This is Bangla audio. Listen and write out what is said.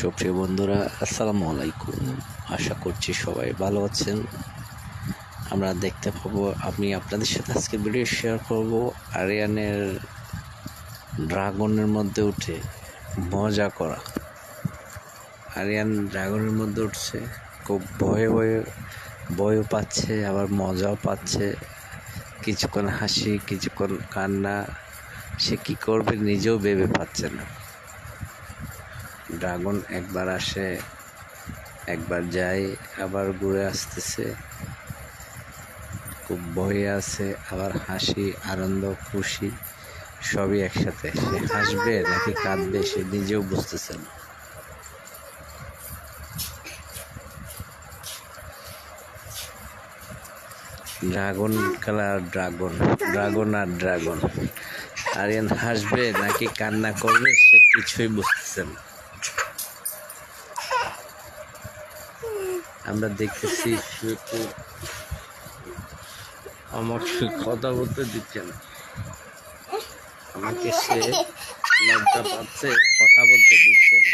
সুপ্রিয় বন্ধুরা, আসসালামু আলাইকুম। আশা করছি সবাই ভালো আছেন। আমরা দেখতে পাবো, আমি আপনাদের সাথে আজকে ভিডিও শেয়ার করব আরিয়ানের ড্রাগনের মধ্যে উঠে মজা করা। আরিয়ান ড্রাগনের মধ্যে উঠছে, খুব ভয়ও পাচ্ছে, আবার মজাও পাচ্ছে। কিছুক্ষণ হাসি, কিছুক্ষণ কান্না, সে কী করবে নিজেও ভেবে পাচ্ছে না। ড্রাগন একবার আসে, একবার যায়, আবার ঘুরে আসতেছে। খুব ভয়ে আছে, আবার হাসি, আনন্দ, খুশি সবই একসাথে। সে হাসবে নাকি কাঁদবে সে নিজেও বুঝতেছে না। ড্রাগন খেলা, ড্রাগন আর ড্রাগন। আরিয়ান হাসবে নাকি কান্না করবে সে কিছুই বুঝতেছে না। আমরা দেখতেছি আমাকে কথা বলতে দিচ্ছে না, আমাকে সে লজ্জা পাচ্ছে, কথা বলতে দিচ্ছে না।